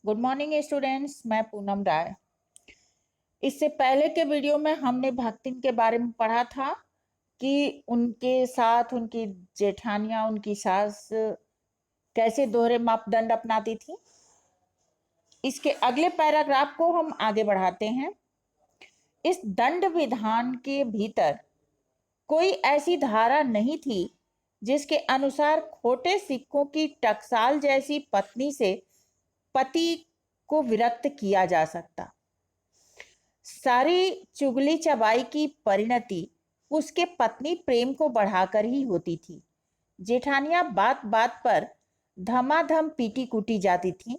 Good morning students, मैं पूनम राय। इससे पहले के वीडियो में हमने भक्तिन के बारे में पढ़ा था कि उनके साथ उनकी जेठानियां, उनकी सास कैसे दोहरे मापदंड अपनाती थी। इसके अगले पैराग्राफ को हम आगे बढ़ाते हैं। इस दंड विधान के भीतर कोई ऐसी धारा नहीं थी जिसके अनुसार खोटे सिक्कों की टकसाल जैसी पत्नी से पति को विरक्त किया जा सकता। सारी चुगली चबाई की परिणति उसके पत्नी प्रेम को बढ़ाकर ही होती थी। जेठानियां बात बात पर धमाधम पीटी कूटी जाती थीं,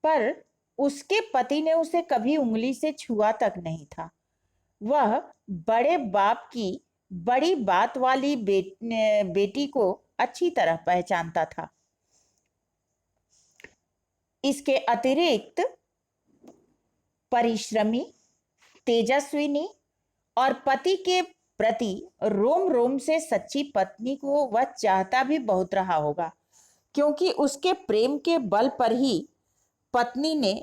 पर उसके पति ने उसे कभी उंगली से छुआ तक नहीं था। वह बड़े बाप की बड़ी बात वाली बेटी को अच्छी तरह पहचानता था। इसके अतिरिक्त परिश्रमी, तेजस्विनी और पति के प्रति रोम रोम से सच्ची पत्नी को वह चाहता भी बहुत रहा होगा, क्योंकि उसके प्रेम के बल पर ही पत्नी ने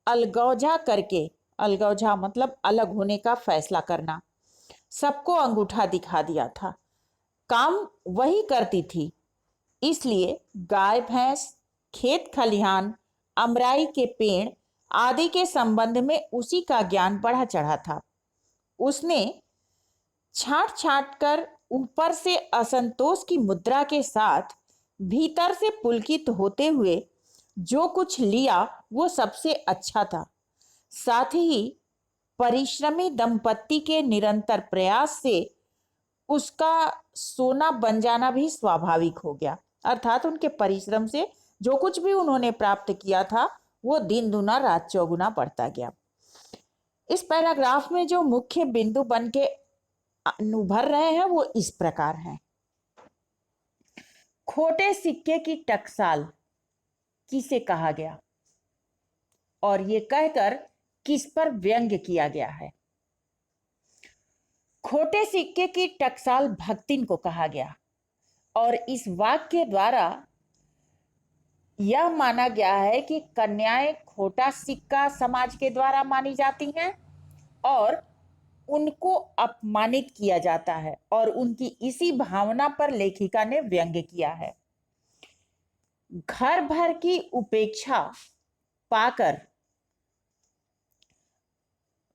अलगौजा करके, अलगौजा मतलब अलग होने का फैसला करना, सबको अंगूठा दिखा दिया था। काम वही करती थी, इसलिए गाय भैंस, खेत खलिहान, अमराई के पेड़ आदि के संबंध में उसी का ज्ञान बढ़ा चढ़ा था। उसने छांट छांट कर ऊपर से असंतोष की मुद्रा के साथ भीतर से पुलकित होते हुए जो कुछ लिया वो सबसे अच्छा था। साथ ही परिश्रमी दंपत्ति के निरंतर प्रयास से उसका सोना बन जाना भी स्वाभाविक हो गया। अर्थात उनके परिश्रम से जो कुछ भी उन्होंने प्राप्त किया था वो दिन दुना रात चौगुना बढ़ता गया। इस पैराग्राफ में जो मुख्य बिंदु बन के उभर रहे हैं वो इस प्रकार हैं। खोटे सिक्के की टकसाल किसे कहा गया और ये कहकर किस पर व्यंग्य किया गया है। खोटे सिक्के की टकसाल भक्तिन को कहा गया और इस वाक्य द्वारा यह माना गया है कि कन्याएं खोटा सिक्का समाज के द्वारा मानी जाती हैं और उनको अपमानित किया जाता है, और उनकी इसी भावना पर लेखिका ने व्यंग्य किया है। घर भर की उपेक्षा पाकर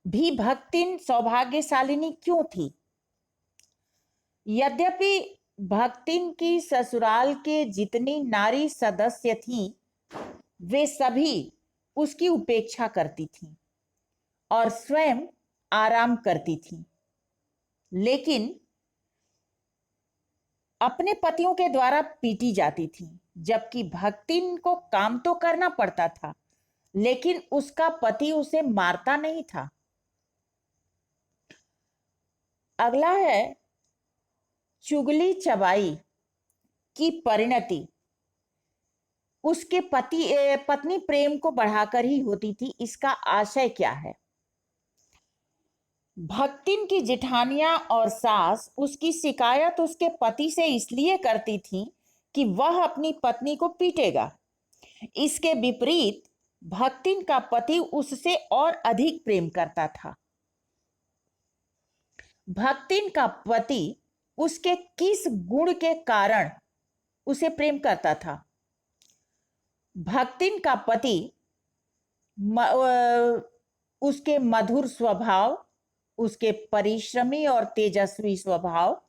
भी भक्तिन सौभाग्यशालिनी क्यों थी? यद्यपि भक्तिन की ससुराल के जितनी नारी सदस्य थीं, वे सभी उसकी उपेक्षा करती थीं और स्वयं आराम करती थीं, लेकिन अपने पतियों के द्वारा पीटी जाती थीं। जबकि भक्तिन को काम तो करना पड़ता था, लेकिन उसका पति उसे मारता नहीं था। अगला है चुगली चबाई की परिणति उसके पत्नी प्रेम को बढ़ाकर ही होती थी। इसका आशय क्या है? भक्तिन की जेठानियां और सास उसकी शिकायत उसके पति से इसलिए करती थी कि वह अपनी पत्नी को पीटेगा। इसके विपरीत भक्तिन का पति उससे और अधिक प्रेम करता था। भक्तिन का पति उसके किस गुण के कारण उसे प्रेम करता था? भक्तिन का पति उसके मधुर स्वभाव, उसके परिश्रमी और तेजस्वी स्वभाव,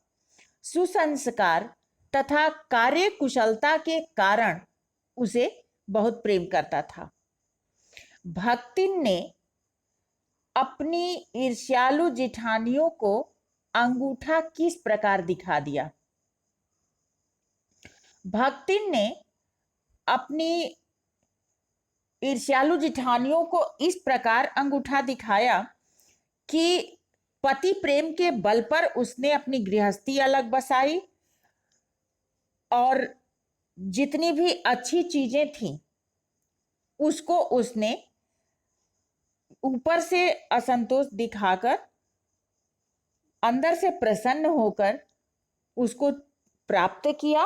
सुसंस्कार तथा कार्य कुशलता के कारण उसे बहुत प्रेम करता था। भक्तिन ने अपनी ईर्ष्यालु जेठानियों को अंगूठा किस प्रकार दिखा दिया? भक्तिन ने अपनी ईर्ष्यालु जेठानियों को इस प्रकार अंगूठा दिखाया कि पति प्रेम के बल पर उसने अपनी गृहस्थी अलग बसाई और जितनी भी अच्छी चीजें थीं उसको उसने ऊपर से असंतोष दिखाकर अंदर से प्रसन्न होकर उसको प्राप्त किया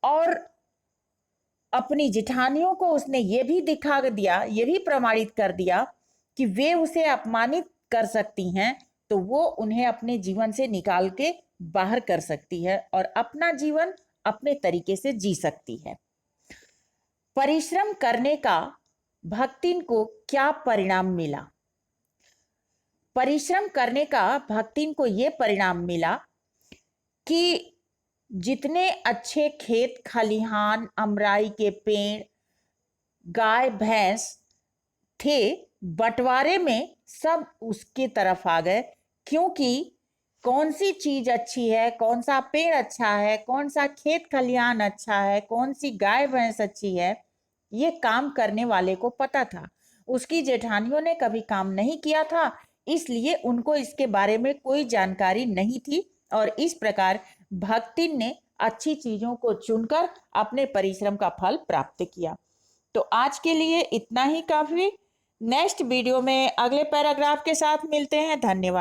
और अपनी जिठानियों को उसने ये भी दिखा दिया, ये भी प्रमाणित कर दिया कि वे उसे अपमानित कर सकती हैं, तो वो उन्हें अपने जीवन से निकाल के बाहर कर सकती है और अपना जीवन अपने तरीके से जी सकती है। परिश्रम करने का भक्तिन को क्या परिणाम मिला? परिश्रम करने का भक्तिन को यह परिणाम मिला कि जितने अच्छे खेत खलिहान, अमराई के पेड़, गाय भैंस थे, बंटवारे में सब उसके तरफ आ गए, क्योंकि कौन सी चीज अच्छी है, कौन सा पेड़ अच्छा है, कौन सा खेत खलिहान अच्छा है, कौन सी गाय भैंस अच्छी है, ये काम करने वाले को पता था। उसकी जेठानियों ने कभी काम नहीं किया था, इसलिए उनको इसके बारे में कोई जानकारी नहीं थी और इस प्रकार भक्तिन ने अच्छी चीजों को चुनकर अपने परिश्रम का फल प्राप्त किया। तो आज के लिए इतना ही काफी। नेक्स्ट वीडियो में अगले पैराग्राफ के साथ मिलते हैं। धन्यवाद।